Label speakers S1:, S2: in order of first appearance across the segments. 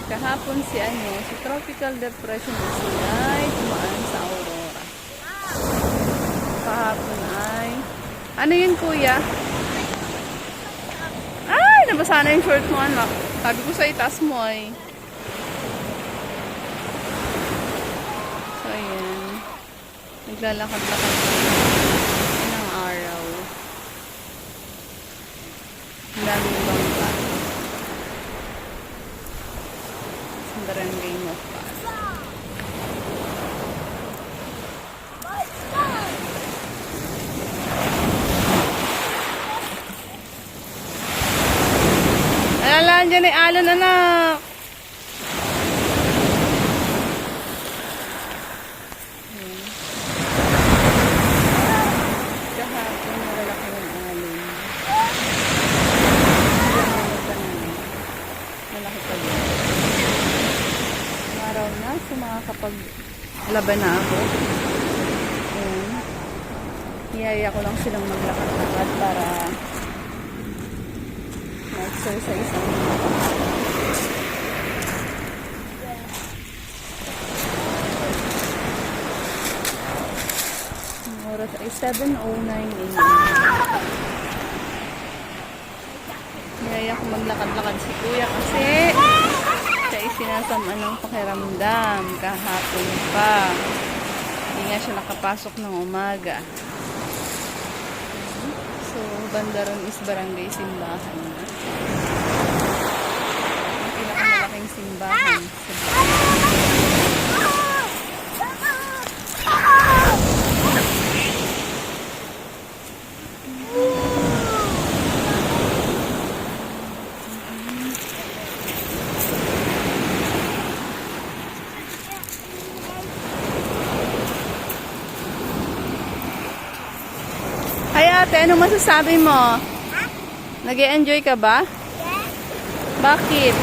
S1: Kahapon si Tropical Depression kasi ay tumaan sa Aurora. Kahapon ay, ano yun kuya? Ay, nabasa na yung short mo anak. Sabi ko sa itaas mo ay. So ayan, naglalakad-lakad ng araw. Ang daming bangka. Sa barangay mo pa. Alalaan dyan ay alon anak. Kahapon nalalaki ng alon. Malaki pa din. Araw na, so makakapaglaban na ako. Ayan. Hiyaya ko lang silang maglakad-lakad para ma-exercise ang ang oras ay 7:09 a.m. Hiyaya ko maglakad-lakad si kuya kasi siya ay sinasama ng pakiramdam kahapon pa. Hindi nga siya nakapasok ng umaga. So, banda ron is barangay simbahan. Ang pinakamalaking simbahan sa Hay ate, ano masasabi mo? Nag-e-enjoy ka ba?
S2: Yes.
S1: Bakit?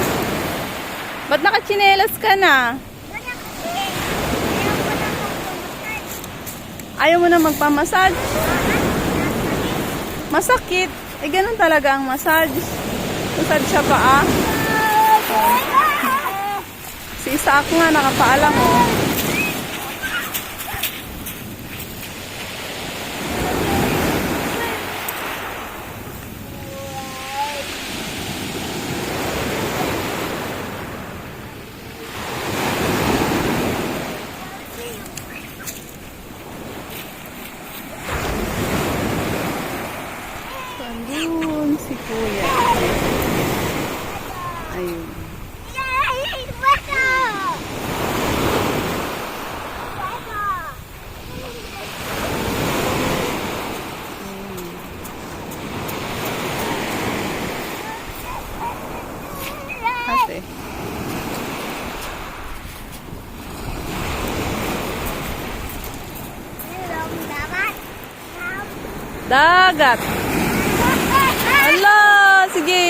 S1: Ba't nakachinelas ka na? Ayaw mo na magpamassage? Masakit. Eh, ganun talaga ang massage. Massage siya pa ah. Si Isaac nga, nakapaalam oh. Andun si kuya. Ayun. Ate. Dagat. Hala, sige.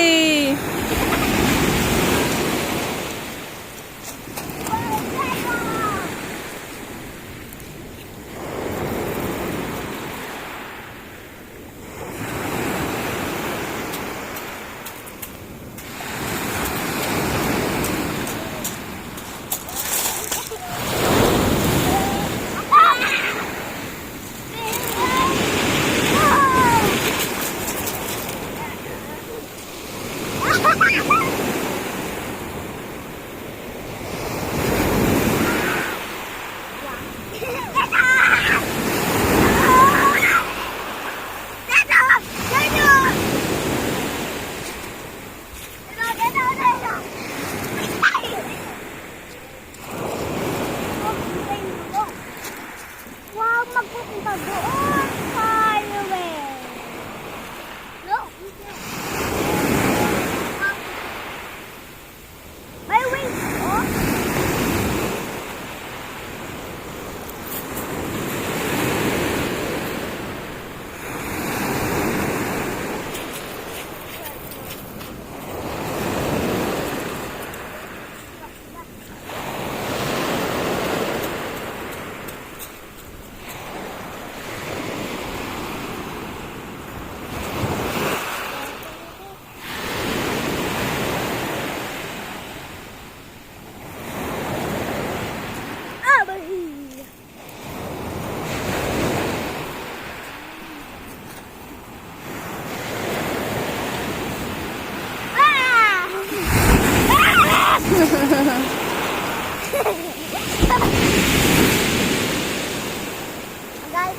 S2: Magalit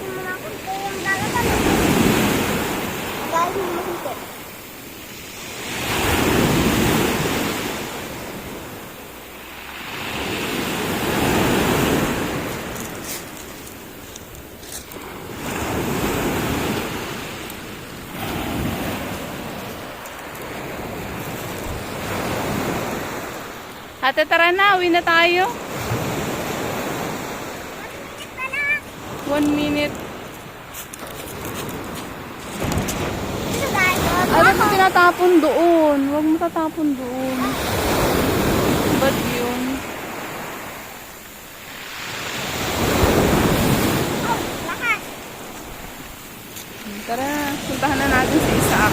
S2: mo na kunti yung dagat ano. Magalit mo kunti.
S1: Ate, tara na. Uwi na tayo. 1 minute.
S2: Ito guys.
S1: Ano ito tinatapon doon? Huwag mo tatapon doon. Ba't yun?
S2: Oh, lakas.
S1: Tara, puntahan na natin si Isaac.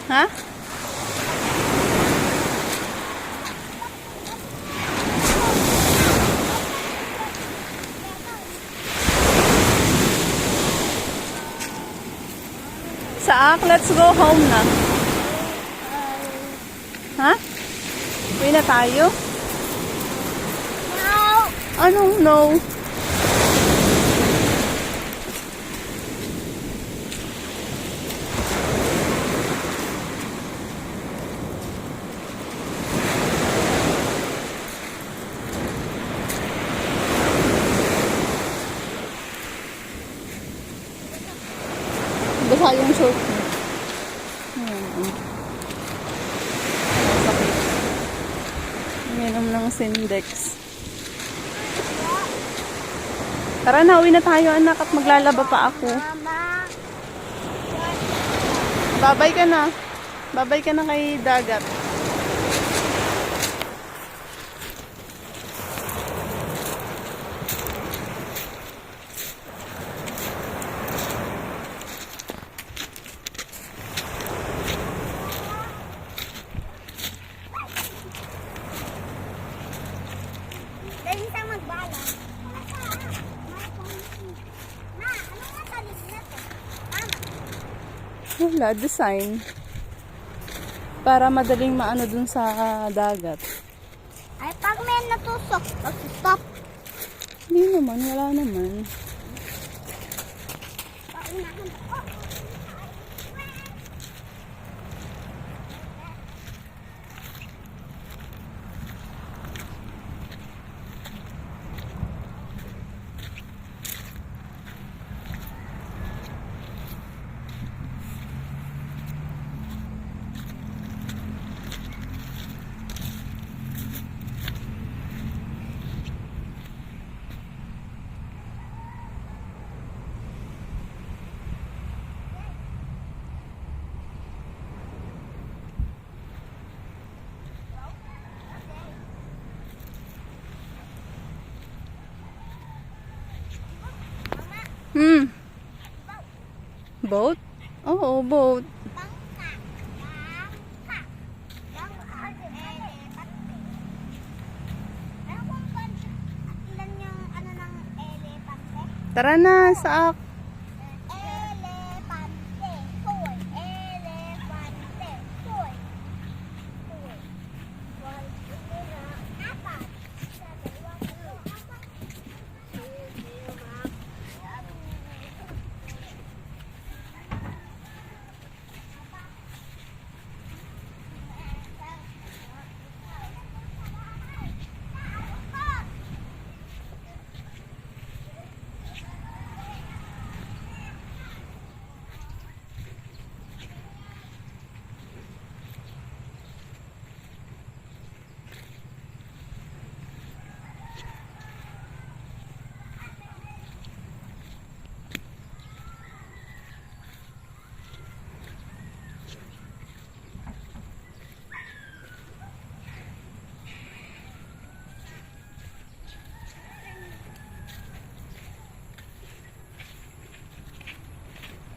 S1: Ha? Saak, let's go home na. Ha? Uwi na tayo?
S2: No.
S1: Anong no? Basa yung short mo. Sakit. Uminom ng Sindex. Tara na, uwi na tayo anak at maglalaba pa ako.
S2: Mama.
S1: Babay ka na. Babay ka na kay dagat.
S2: Dahil sa magbala. Ma, ano nga talis na to? Mama.
S1: Wala, design. Para madaling maano dun sa dagat.
S2: Ay, pag may natusok, stop.
S1: Hindi naman, wala naman.
S2: Paunahan ako.
S1: Boat? Oo, boat.
S2: Bangka. Bangka. Bangka. Elephant. Ano kung ilan yung ano ng elepante?
S1: Tara na, Saak.
S2: Elepante. Soy. Elepante. Soy. Soy. One, two, apat.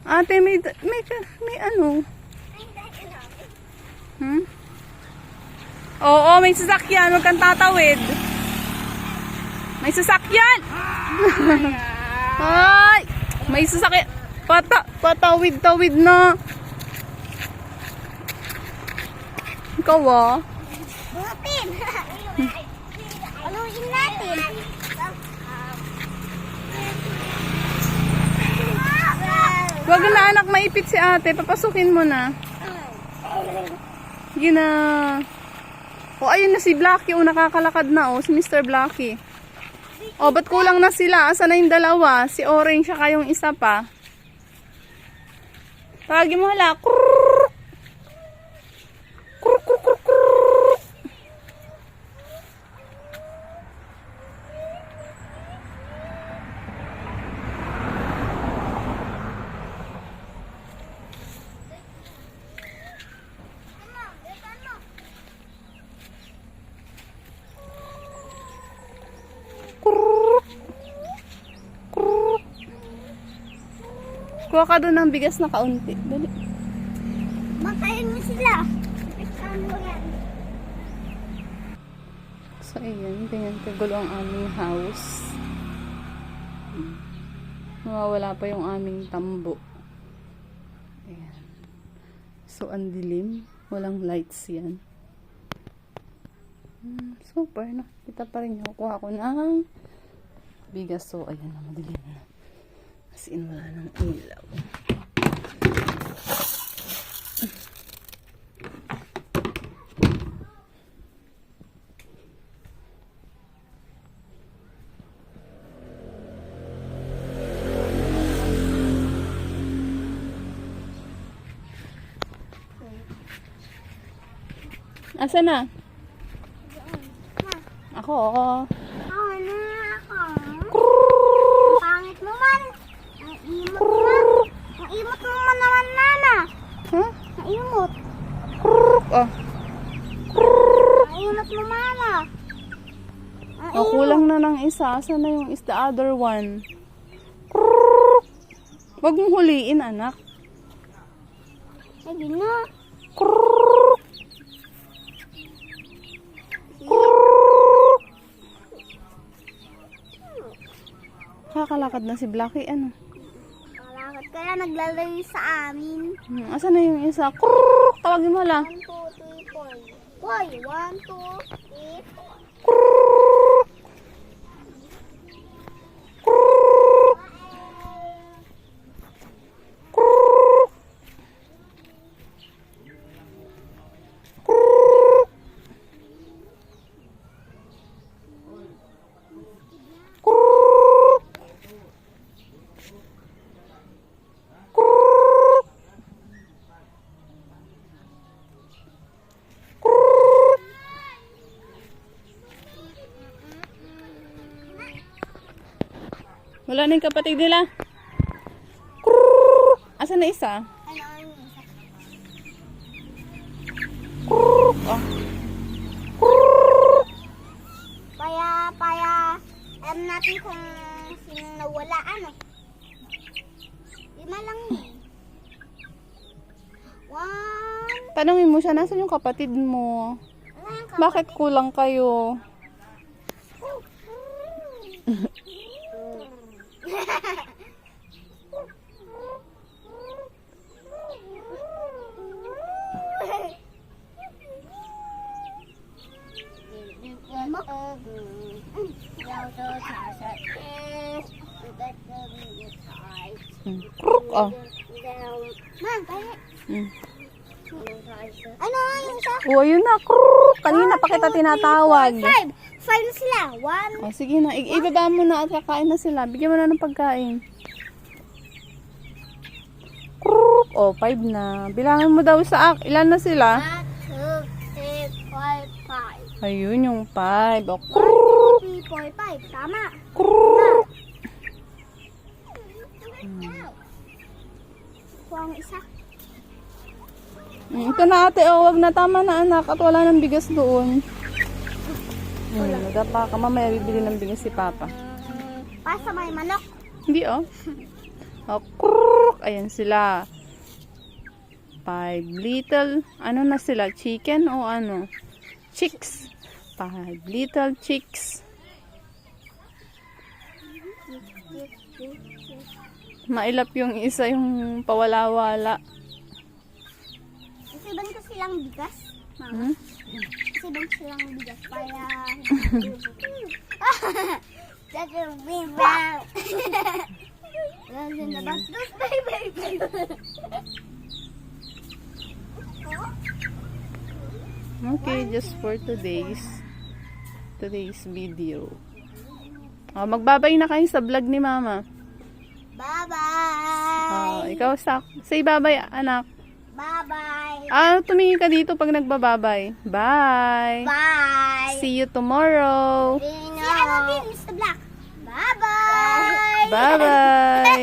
S1: Ate, may ano? Hmm? Oo, may sasakyan. Huwag kang tatawid. May sasakyan! Ay! May sasakyan. Patawid-tawid na. Ikaw ah.
S2: Buhatin! Aluin natin!
S1: Huwag na anak, maipit si ate. Papasukin mo na. Gina. O, ayun na si Blackie. O, nakakalakad na. O, si Mr. Blackie. O, ba't kulang na sila? Asa na yung dalawa? Si Orange siya kayong isa pa. Tawagin mo hala. Krrrr. Krrrr, krrrr, krrrr, krrrr. Krrrr. Krrrr. Kuha ka doon ng bigas na kaunti. Dali.
S2: Makain mo sila. Ano yan?
S1: So, ayan. Ganyan kagulo ang aming house. Nawawala pa yung aming tambo. Ayan. So, ang dilim. Walang lights yan. Super. Nakikita pa rin yung kuha ko ng bigas. So, ayan na. Madilim na. As in, wala ng ilaw. Asa na? Ako.
S2: Ano ako? Ang pangit mo man. Ang imot mo. Ang imot mo man naman, Nana.
S1: Huh?
S2: Ang imot.
S1: Oh.
S2: Ang imot mo, Mama. Ang
S1: Oh, kulang na ng isa. Asa na yung is the other one? Wag mong huliin, anak.
S2: Sige na.
S1: Kakalakad na si Blackie. Ano?
S2: Kalakad kaya naglalayo sa amin.
S1: Asa na yung isa? Tawagin mo lang.
S2: 1, 2, 3, 4. Boy, 1, 2, 3, 4.
S1: Wala na yung kapatid nila. Asa na isa?
S2: Ano ang isa?
S1: Oh.
S2: Alam natin kung sino nawala, ano? 5 lang yun. 1.
S1: Tanungin mo siya, nasan yung kapatid mo?
S2: Ano yung
S1: Bakit kulang kayo? Oh.
S2: Man, kaya.
S1: Mm.
S2: Ano yung isa?
S1: Oh, yun na. Kanina pa kita tinatawag.
S2: 5 na sila. 1.
S1: Oh, sige na. Ibaba mo na at kakain na sila. Bigyan mo na ng pagkain. Oh, 5 na. Bilangin mo daw sa ilan na sila?
S2: 1, 2, 3, 4, 5.
S1: Ayun yung 5. Oh,
S2: 1, 2, 3, 4, 5. Tama. Kuha ang isa.
S1: Ito na ate, oh, wag na, tama na anak at wala nang bigas doon. Nagapa ka, mamaya bibili ng bigas si Papa.
S2: Pasa may manok.
S1: Hindi oh. Oh, duck. Ayan sila. 5 little, ano na sila? Chicken o ano? Chicks. 5 little chicks. Mailap yung isa, yung pawala-wala.
S2: Kasi ban ko silang bigas, mama.
S1: Hmm?
S2: Kasi ban silang bigas para... That's a big bang. That's in the bus. Those baby.
S1: Okay, just for today's video. Oh, magbabay na kayo sa vlog ni Mama.
S2: Bye-bye.
S1: Oh, ikaw say bye-bye, anak.
S2: Bye-bye.
S1: Tumingin ka dito pag nagbababay. Bye.
S2: Bye.
S1: See you tomorrow.
S2: Si ano din, Mr. Black. Bye-bye.
S1: Bye-bye.